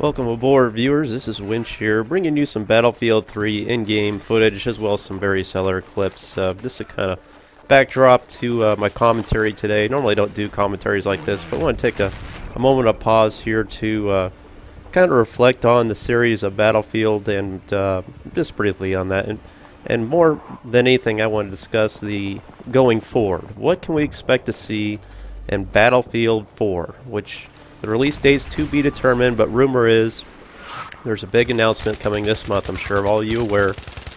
Welcome aboard, viewers. This is Winch here, bringing you some Battlefield 3 in-game footage as well as some various other clips. Just a kind of backdrop to my commentary today. Normally I don't do commentaries like this, but I want to take a moment of pause here to kind of reflect on the series of Battlefield and just briefly on that. And more than anything, I want to discuss the going forward. What can we expect to see in Battlefield 4, which the release date's to be determined, but rumor is there's a big announcement coming this month, I'm sure of all you aware,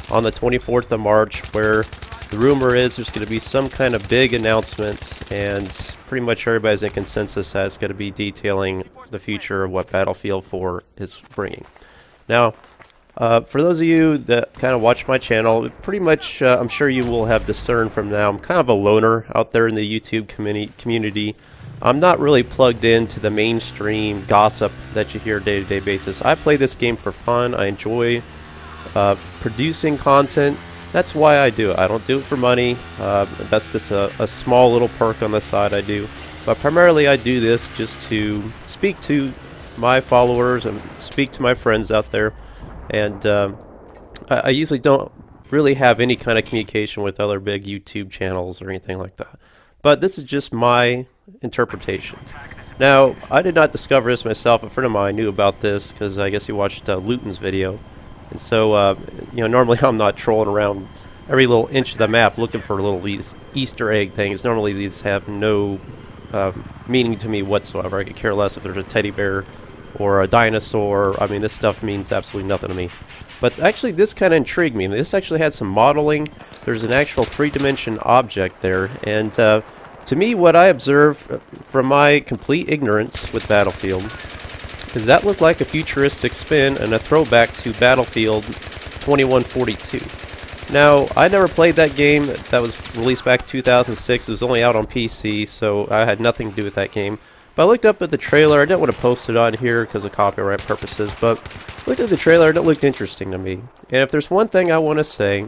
on the 24th of March, where the rumor is there's going to be some kind of big announcement, and pretty much everybody's in consensus that it's going to be detailing the future of what Battlefield 4 is bringing. Now, for those of you that kind of watch my channel, pretty much I'm sure you will have discerned from now, I'm kind of a loner out there in the YouTube community. I'm not really plugged into the mainstream gossip that you hear day-to-day basis. I play this game for fun. I enjoy producing content. That's why I do it. I don't do it for money. That's just a small little perk on the side I do. But primarily I do this just to speak to my followers and speak to my friends out there. And I usually don't really have any kind of communication with other big YouTube channels or anything like that. But this is just my interpretation. Now, I did not discover this myself. A friend of mine knew about this because I guess he watched Luton's video. And so, you know, normally I'm not trolling around every little inch of the map looking for little Easter egg things. Normally these have no meaning to me whatsoever. I could care less if there's a teddy bear or a dinosaur. I mean, this stuff means absolutely nothing to me. But actually, this kind of intrigued me. This actually had some modeling. There's an actual three-dimension object there. And to me, what I observed from my complete ignorance with Battlefield is that looked like a futuristic spin and a throwback to Battlefield 2142. Now, I never played that game. That was released back in 2006. It was only out on PC, so I had nothing to do with that game. But I looked up at the trailer. I didn't want to post it on here because of copyright purposes, but looked at the trailer and it looked interesting to me. And if there's one thing I want to say,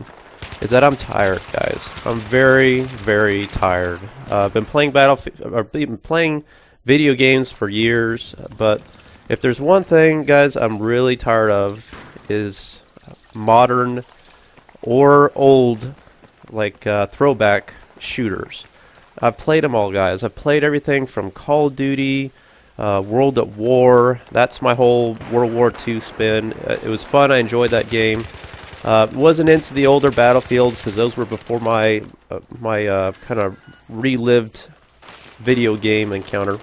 is that I'm tired, guys. I'm very, very tired. I've been playing playing video games for years, but if there's one thing, guys, I'm really tired of is modern or old, like throwback shooters. I've played them all, guys. I've played everything from Call of Duty, World at War. That's my whole World War II spin. It was fun. I enjoyed that game. Wasn't into the older Battlefields because those were before my kind of relived video game encounter.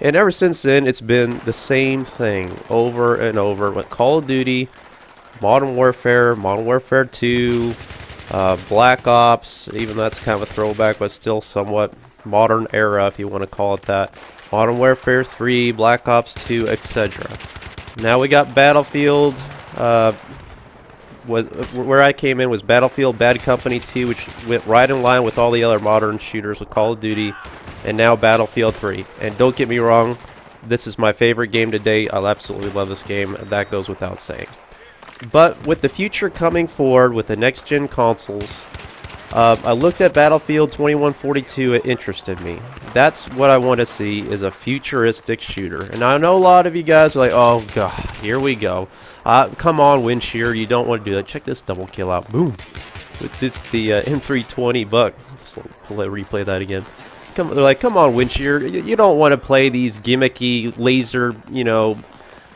And ever since then, it's been the same thing over and over with Call of Duty, Modern Warfare 2, Black Ops, even that's kind of a throwback, but still somewhat modern era, if you want to call it that. Modern Warfare 3, Black Ops 2, etc. Now we got Battlefield. Where I came in was Battlefield Bad Company 2, which went right in line with all the other modern shooters with Call of Duty, and now Battlefield 3. And don't get me wrong, this is my favorite game to date. I absolutely love this game. That goes without saying. But with the future coming forward with the next-gen consoles, I looked at Battlefield 2142. It interested me. That's what I want to see, is a futuristic shooter. And I know a lot of you guys are like, oh god, here we go. Come on, Wincheer, you don't want to do that. Check this double kill out. Boom. With the M320 buck. Let's replay that again. They're like, come on, Wincheer, you don't want to play these gimmicky laser, you know,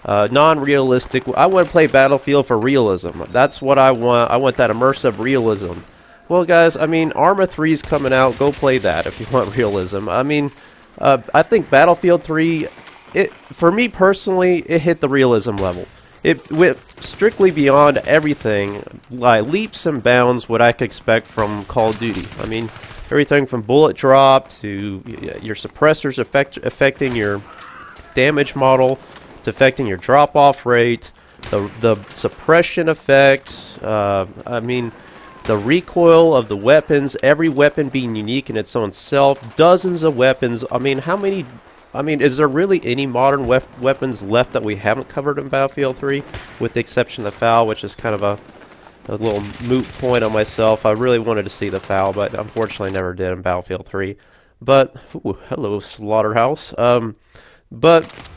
non-realistic. I want to play Battlefield for realism. That's what I want. I want that immersive realism. Well, guys, I mean, Arma 3's coming out. Go play that if you want realism. I mean, I think Battlefield 3, for me personally, it hit the realism level. It went strictly beyond everything, like leaps and bounds what I could expect from Call of Duty. I mean, everything from bullet drop to your suppressors affecting your damage model, to affecting your drop-off rate, the suppression effect, I mean, the recoil of the weapons, every weapon being unique in its own self, dozens of weapons. I mean, how many... I mean, is there really any modern weapons left that we haven't covered in Battlefield 3? With the exception of the FAL, which is kind of a little moot point on myself. I really wanted to see the FAL, but unfortunately never did in Battlefield 3. But, ooh, hello, Slaughterhouse. But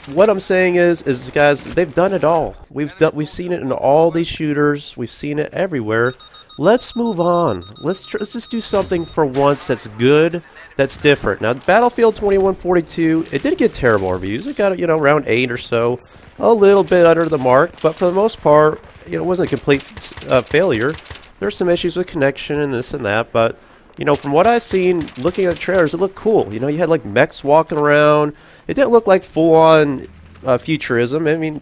what I'm saying is guys, they've done it all. We've seen it in all these shooters. We've seen it everywhere. Let's move on. Let's just do something for once that's good, that's different. Now, Battlefield 2142, it did get terrible reviews. It got, you know, around 8 or so, a little bit under the mark, but for the most part, you know, it wasn't a complete failure. There's some issues with connection and this and that, but you know, from what I've seen, looking at the trailers, it looked cool. You know, you had like mechs walking around. It didn't look like full-on futurism. I mean,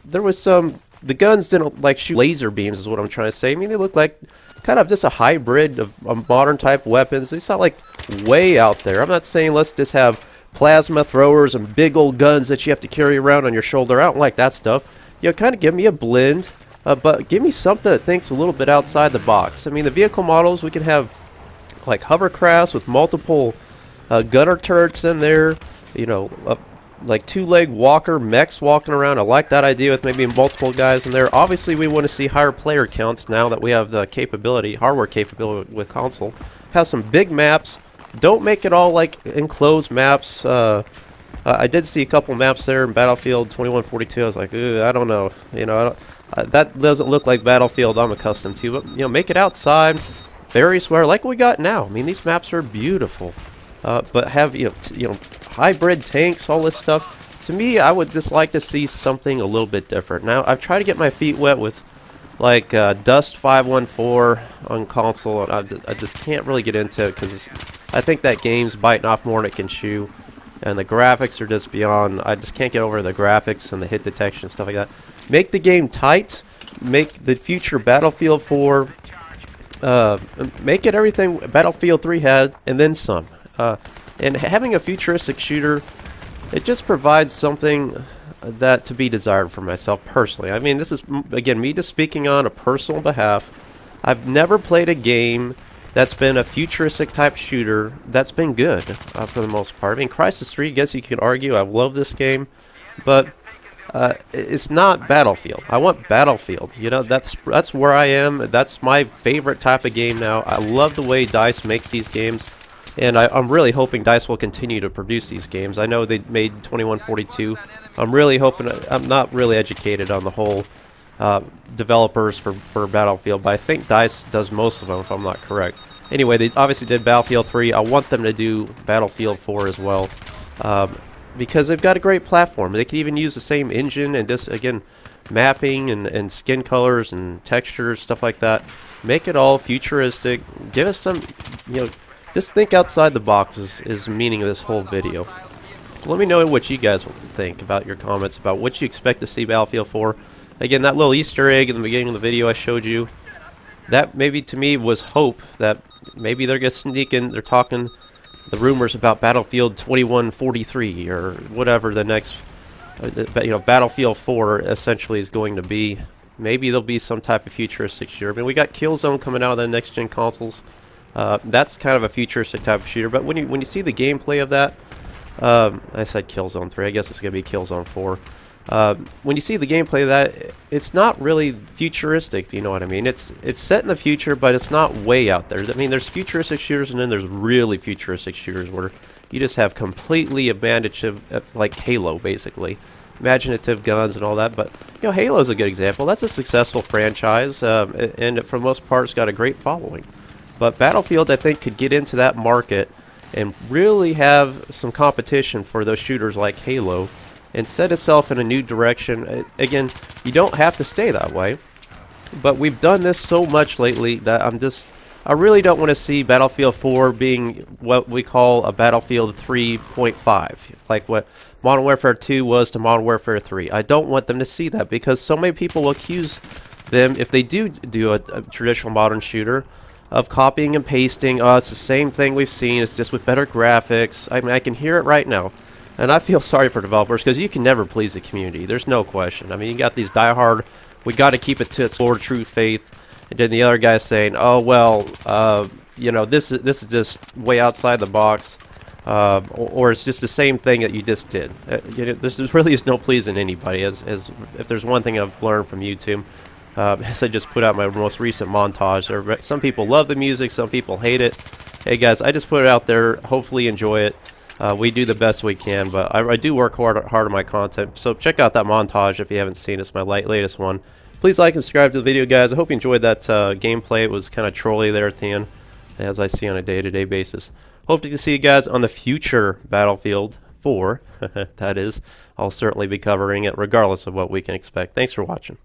there was some. The guns didn't like shoot laser beams, is what I'm trying to say. I mean, they looked like kind of just a hybrid of modern type weapons. It's not like way out there. I'm not saying let's just have plasma throwers and big old guns that you have to carry around on your shoulder. I don't like that stuff. You know, kind of give me a blend, but give me something that thinks a little bit outside the box. I mean, the vehicle models, we can have like hovercrafts with multiple gunner turrets in there, you know, like two-leg walker mechs walking around. I like that idea with maybe multiple guys in there. Obviously, we want to see higher player counts now that we have the capability, hardware capability with console. Have some big maps. Don't make it all like enclosed maps. I did see a couple maps there in Battlefield 2142. I was like, I don't know, you know, that doesn't look like Battlefield I'm accustomed to. But you know, make it outside. Various where like we got now. I mean, these maps are beautiful, but have you know hybrid tanks, all this stuff. To me, I would just like to see something a little bit different. Now, I've tried to get my feet wet with like Dust 514 on console, and I just can't really get into it because I think that game's biting off more than it can chew, and the graphics are just beyond. I just can't get over the graphics and the hit detection and stuff like that. Make the game tight. Make the future Battlefield 4. Make it everything Battlefield 3 had, and then some. And having a futuristic shooter, it just provides something that to be desired for myself personally. I mean, this is, again, me just speaking on a personal behalf. I've never played a game that's been a futuristic type shooter that's been good, for the most part. I mean, Crysis 3, I guess you could argue, I love this game, but it's not Battlefield. I want Battlefield. You know, that's where I am. That's my favorite type of game now. I love the way DICE makes these games, and I'm really hoping DICE will continue to produce these games. I know they made 2142. I'm really hoping. I'm not really educated on the whole developers for Battlefield, but I think DICE does most of them, if I'm not correct. Anyway, they obviously did Battlefield 3. I want them to do Battlefield 4 as well. Because they've got a great platform. They can even use the same engine and just, again, mapping and skin colors and textures, stuff like that. Make it all futuristic. Give us some, you know, just think outside the box is the meaning of this whole video. Let me know what you guys think about your comments about what you expect to see Battlefield 4. Again, that little Easter egg in the beginning of the video I showed you, that maybe to me was hope that maybe they're going to sneak in, they're talking the rumors about Battlefield 2143 or whatever the next, you know, Battlefield 4 essentially is going to be. Maybe there'll be some type of futuristic shooter. I mean, we got Killzone coming out of the next-gen consoles. That's kind of a futuristic type of shooter. But when you see the gameplay of that, I said Killzone 3. I guess it's going to be Killzone 4. When you see the gameplay of that, it's not really futuristic, if you know what I mean. It's set in the future, but it's not way out there. I mean, there's futuristic shooters, and then there's really futuristic shooters where you just have completely imaginative, like Halo, basically. Imaginative guns and all that. But, you know, Halo's a good example. That's a successful franchise, and for the most part, it's got a great following. But Battlefield, I think, could get into that market and really have some competition for those shooters like Halo, and set itself in a new direction. Again, you don't have to stay that way, but we've done this so much lately that I really don't want to see Battlefield 4 being what we call a Battlefield 3.5, like what Modern Warfare 2 was to Modern Warfare 3. I don't want them to see that, because so many people will accuse them, if they do a traditional modern shooter, of copying and pasting. Oh, it's the same thing we've seen, it's just with better graphics. I mean, I can hear it right now. And I feel sorry for developers, because you can never please the community. There's no question. I mean, you got these diehard, we got to keep it to its Lord true faith. And then the other guy saying, oh, well, you know, this is just way outside the box. Or it's just the same thing that you just did. You know, there really is no pleasing anybody. As if there's one thing I've learned from YouTube, as I just put out my most recent montage. Some people love the music, some people hate it. Hey guys, I just put it out there. Hopefully you enjoy it. We do the best we can, but I do work hard on my content. So check out that montage if you haven't seen it. It's my latest one. Please like and subscribe to the video, guys. I hope you enjoyed that gameplay. It was kind of trolly there at the end, as I see on a day-to-day basis. Hope to see you guys on the future Battlefield 4. That is, I'll certainly be covering it regardless of what we can expect. Thanks for watching.